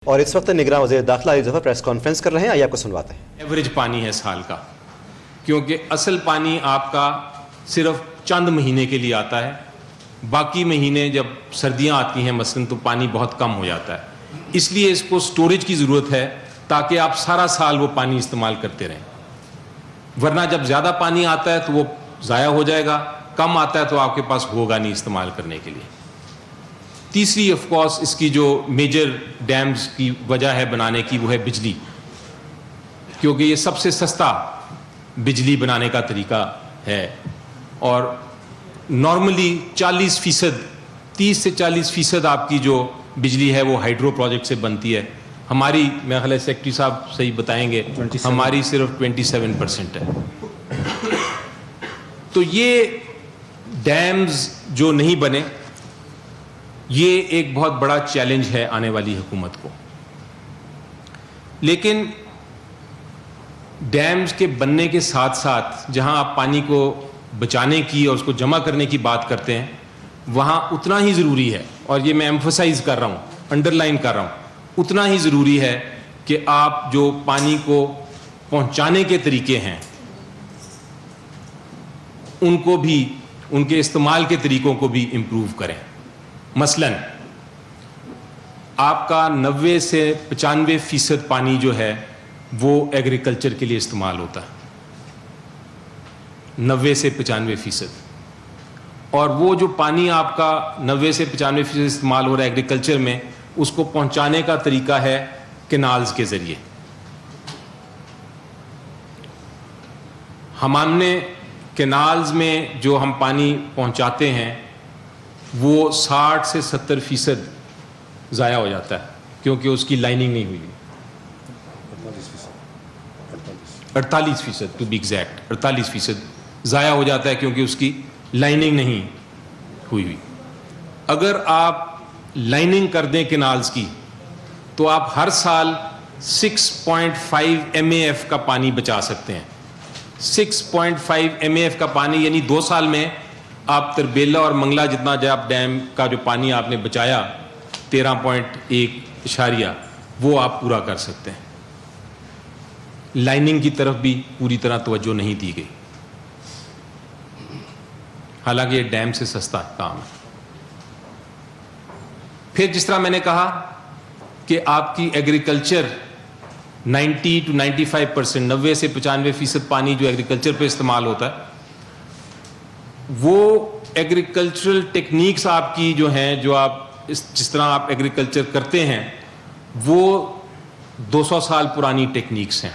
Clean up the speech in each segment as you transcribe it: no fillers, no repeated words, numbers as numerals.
اور اس وقت نگراں وزیر داخلہ علی ظفر پریس کانفرنس کر رہے ہیں، آئیے آپ کو سنواتے ہیں۔ ایوریج پانی ہے سال کا، کیونکہ اصل پانی آپ کا صرف چند مہینے کے لیے آتا ہے، باقی مہینے جب سردیاں آتی ہیں مثلاً تو پانی بہت کم ہو جاتا ہے، اس لیے اس کو سٹوریج کی ضرورت ہے تاکہ آپ سارا سال وہ پانی استعمال کرتے رہیں، ورنہ جب زیادہ پانی آتا ہے تو وہ ضائع ہو جائے گا، کم آتا ہے تو آپ کے پاس ہوگا نہیں استعمال کرنے کے لیے۔ تیسری آف کورس اس کی جو میجر ڈیمز کی وجہ ہے بنانے کی وہ ہے بجلی، کیونکہ یہ سب سے سستا بجلی بنانے کا طریقہ ہے، اور نارملی 30 سے 40% آپ کی جو بجلی ہے وہ ہائیڈرو پروجیکٹ سے بنتی ہے، ہماری میرا خیال ہے سیکٹری صاحب صحیح بتائیں گے، ہماری صرف 27% ہے۔ تو یہ ڈیمز جو نہیں بنے یہ ایک بہت بڑا چیلنج ہے آنے والی حکومت کو، لیکن ڈیمز کے بننے کے ساتھ ساتھ جہاں آپ پانی کو بچانے کی اور اس کو جمع کرنے کی بات کرتے ہیں وہاں اتنا ہی ضروری ہے، اور یہ میں ایمفسائز کر رہا ہوں، انڈر لائن کر رہا ہوں، اتنا ہی ضروری ہے کہ آپ جو پانی کو پہنچانے کے طریقے ہیں ان کو بھی، ان کے استعمال کے طریقوں کو بھی امپروو کریں۔ مثلاً آپ کا 90 سے 95% پانی جو ہے وہ ایگریکلچر کے لیے استعمال ہوتا ہے، 90 سے 95%، اور وہ جو پانی آپ کا 90 سے 95% استعمال ہو رہا ہے ایگریکلچر میں، اس کو پہنچانے کا طریقہ ہے کینالز کے ذریعے۔ ہم نے کینالز میں جو ہم پانی پہنچاتے ہیں وہ 60 سے 70% ضائع ہو جاتا ہے، کیونکہ اس کی لائننگ نہیں ہوئی، 48% ٹو بی ایگزیکٹ، 48% ضائع ہو جاتا ہے کیونکہ اس کی لائننگ نہیں ہوئی۔ اگر آپ لائننگ کر دیں کینالز کی تو آپ ہر سال 6.5 MAF کا پانی بچا سکتے ہیں۔ 6.5 MAF کا پانی یعنی 2 سال میں آپ تربیلا اور منگلہ جتنا جاب ڈیم کا جو پانی آپ نے بچایا 13.1 وہ آپ پورا کر سکتے ہیں۔ لائننگ کی طرف بھی پوری طرح توجہ نہیں دی گئی، حالانکہ یہ ڈیم سے سستا کام ہے۔ پھر جس طرح میں نے کہا کہ آپ کی ایگریکلچر 90 to 95%، 90 سے 95% پانی جو ایگریکلچر پہ استعمال ہوتا ہے، وہ ایگریکلچرل ٹیکنیکس آپ کی جو ہیں، جو آپ جس طرح آپ ایگریکلچر کرتے ہیں وہ 200 سال پرانی ٹیکنیکس ہیں۔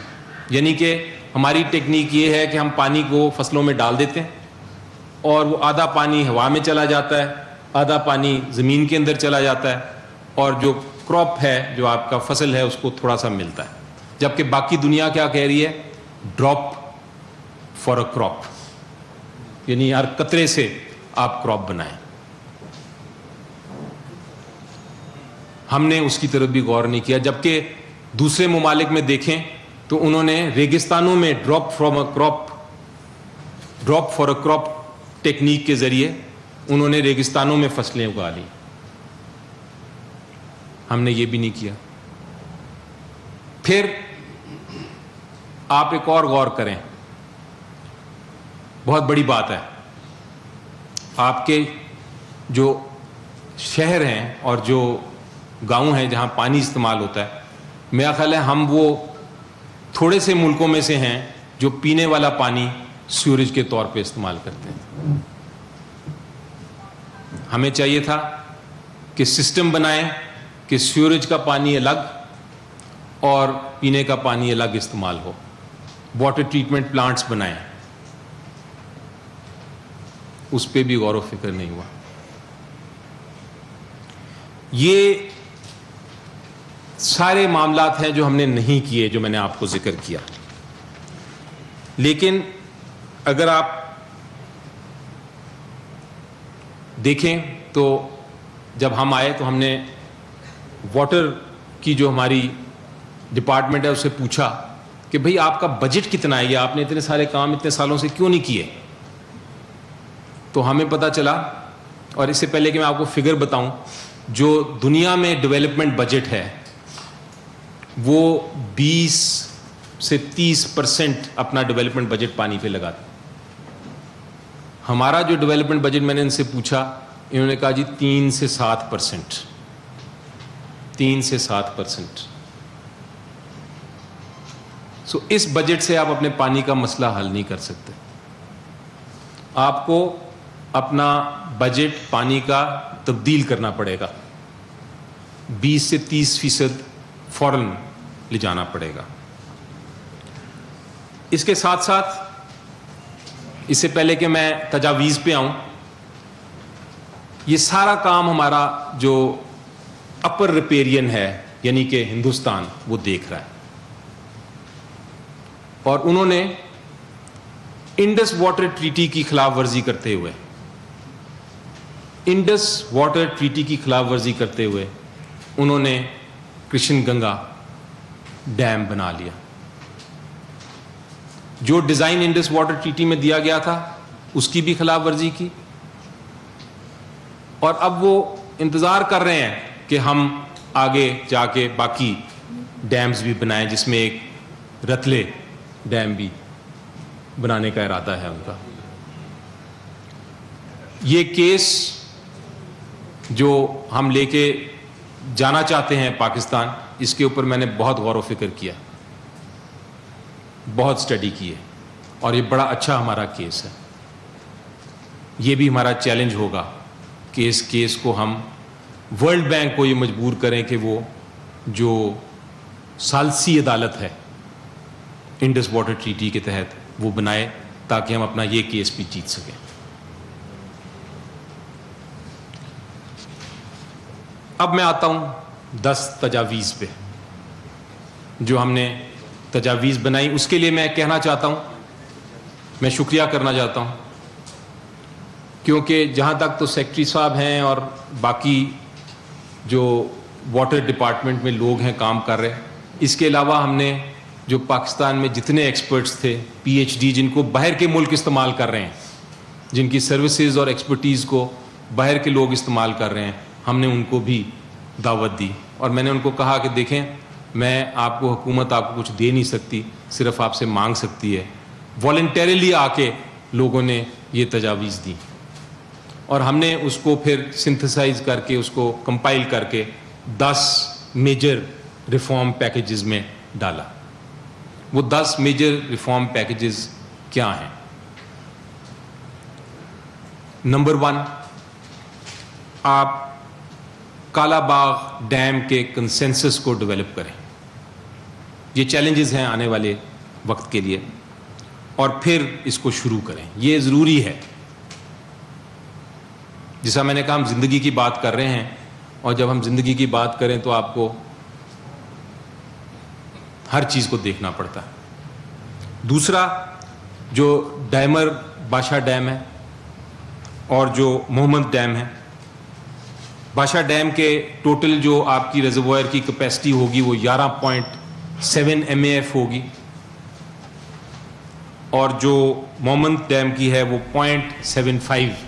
یعنی کہ ہماری ٹیکنیک یہ ہے کہ ہم پانی کو فصلوں میں ڈال دیتے ہیں اور وہ آدھا پانی ہوا میں چلا جاتا ہے، آدھا پانی زمین کے اندر چلا جاتا ہے، اور جو کراپ ہے، جو آپ کا فصل ہے، اس کو تھوڑا سا ملتا ہے، جبکہ باقی دنیا کیا کہہ رہی ہے؟ ڈراپ فار اے کراپ، یعنی ہر قطرے سے آپ کراپ بنائیں۔ ہم نے اس کی طرف بھی غور نہیں کیا، جبکہ دوسرے ممالک میں دیکھیں تو انہوں نے ریگستانوں میں drop for a crop technique کے ذریعے انہوں نے ریگستانوں میں فصلیں اگا لی، ہم نے یہ بھی نہیں کیا۔ پھر آپ ایک اور غور کریں، بہت بڑی بات ہے، آپ کے جو شہر ہیں اور جو گاؤں ہیں جہاں پانی استعمال ہوتا ہے، میرا خیال ہے ہم وہ تھوڑے سے ملکوں میں سے ہیں جو پینے والا پانی سیوریج کے طور پہ استعمال کرتے ہیں۔ ہمیں چاہیے تھا کہ سسٹم بنائیں کہ سیوریج کا پانی الگ اور پینے کا پانی الگ استعمال ہو، واٹر ٹریٹمنٹ پلانٹس بنائیں، اس پہ بھی غور و فکر نہیں ہوا۔ یہ سارے معاملات ہیں جو ہم نے نہیں کیے، جو میں نے آپ کو ذکر کیا۔ لیکن اگر آپ دیکھیں تو جب ہم آئے تو ہم نے واٹر کی جو ہماری ڈپارٹمنٹ ہے اس سے پوچھا کہ بھئی آپ کا بجٹ کتنا ہے، یا آپ نے اتنے سارے کام اتنے سالوں سے کیوں نہیں کیے؟ تو ہمیں پتہ چلا، اور اس سے پہلے کہ میں آپ کو فگر بتاؤں، جو دنیا میں ڈیولپمنٹ بجٹ ہے وہ 20 سے 30% اپنا ڈیولپمنٹ بجٹ پانی پہ لگاتے. ہمارا جو ڈیولپمنٹ بجٹ میں نے ان سے پوچھا, انہوں نے کہا جی 3 سے 7%. 3 سے 7%. سو اس بجٹ سے آپ اپنے پانی کا مسئلہ حل نہیں کر سکتے. آپ کو اپنا بجٹ پانی کا تبدیل کرنا پڑے گا. 20 سے 30% فوراً لے جانا پڑے گا. اس کے ساتھ ساتھ, اس سے پہلے کہ میں تجاویز پہ آؤں, یہ سارا کام ہمارا جو اپر ریپیرین ہے یعنی کہ ہندوستان وہ دیکھ رہا ہے. اور انہوں نے انڈس واٹر ٹریٹی کی خلاف ورزی کرتے ہوئے انہوں نے کرشن گنگا ڈیم بنا لیا. جو ڈیزائن انڈس واٹر ٹریٹی میں دیا گیا تھا اس کی بھی خلاف ورزی کی, اور اب وہ انتظار کر رہے ہیں کہ ہم آگے جا کے باقی ڈیمز بھی بنائیں, جس میں ایک رتلے ڈیم بھی بنانے کا ارادہ ہے ان کا. یہ کیس جو ہم لے کے جانا چاہتے ہیں پاکستان, اس کے اوپر میں نے بہت غور و فکر کیا, بہت اسٹڈی کی ہے, اور یہ بڑا اچھا ہمارا کیس ہے. یہ بھی ہمارا چیلنج ہوگا کہ اس کیس کو ہم ورلڈ بینک کو یہ مجبور کریں کہ وہ جو ثالثی عدالت ہے انڈس واٹر ٹریٹی کے تحت وہ بنائے, تاکہ ہم اپنا یہ کیس بھی جیت سکیں. اب میں آتا ہوں 10 تجاویز پہ جو ہم نے تجاویز بنائی. اس کے لیے میں کہنا چاہتا ہوں, میں شکریہ کرنا چاہتا ہوں, کیونکہ جہاں تک تو سیکرٹری صاحب ہیں اور باقی جو واٹر ڈپارٹمنٹ میں لوگ ہیں کام کر رہے ہیں, اس کے علاوہ ہم نے جو پاکستان میں جتنے ایکسپرٹس تھے پی ایچ ڈی جن کو باہر کے ملک استعمال کر رہے ہیں, جن کی سروسز اور ایکسپرٹیز کو باہر کے لوگ استعمال کر رہے ہیں, ہم نے ان کو بھی دعوت دی. اور میں نے ان کو کہا کہ دیکھیں, میں آپ کو حکومت آپ کو کچھ دے نہیں سکتی, صرف آپ سے مانگ سکتی ہے. والنٹیرلی آ کے لوگوں نے یہ تجاویز دی, اور ہم نے اس کو پھر سنتھسائز کر کے اس کو کمپائل کر کے 10 میجر ریفارم پیکیجز میں ڈالا. وہ 10 میجر ریفارم پیکیجز کیا ہیں؟ نمبر 1, آپ کالا باغ ڈیم کے کنسنسس کو ڈیولپ کریں. یہ چیلنجز ہیں آنے والے وقت کے لیے, اور پھر اس کو شروع کریں. یہ ضروری ہے. جیسا میں نے کہا, ہم زندگی کی بات کر رہے ہیں, اور جب ہم زندگی کی بات کریں تو آپ کو ہر چیز کو دیکھنا پڑتا ہے. دوسرا, جو ڈیمر بادشاہ ڈیم ہے اور جو محمد ڈیم ہے, بادشاہ ڈیم کے ٹوٹل جو آپ کی ریزروائر کی کیپیسٹی ہوگی وہ 11.7 MAF ہوگی, اور جو محمد ڈیم کی ہے وہ 0.75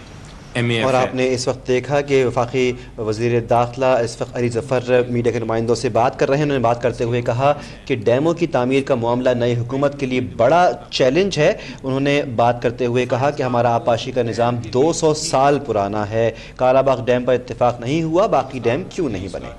MAF. اور آپ نے اس وقت دیکھا کہ وفاقی وزیر داخلہ اس وقت علی ظفر میڈیا کے نمائندوں سے بات کر رہے ہیں. انہوں نے بات کرتے ہوئے کہا کہ ڈیموں کی تعمیر کا معاملہ نئی حکومت کے لیے بڑا چیلنج ہے. انہوں نے بات کرتے ہوئے کہا کہ ہمارا آبپاشی کا نظام 200 سال پرانا ہے. کالا باغ ڈیم پر اتفاق نہیں ہوا, باقی ڈیم کیوں نہیں بنے؟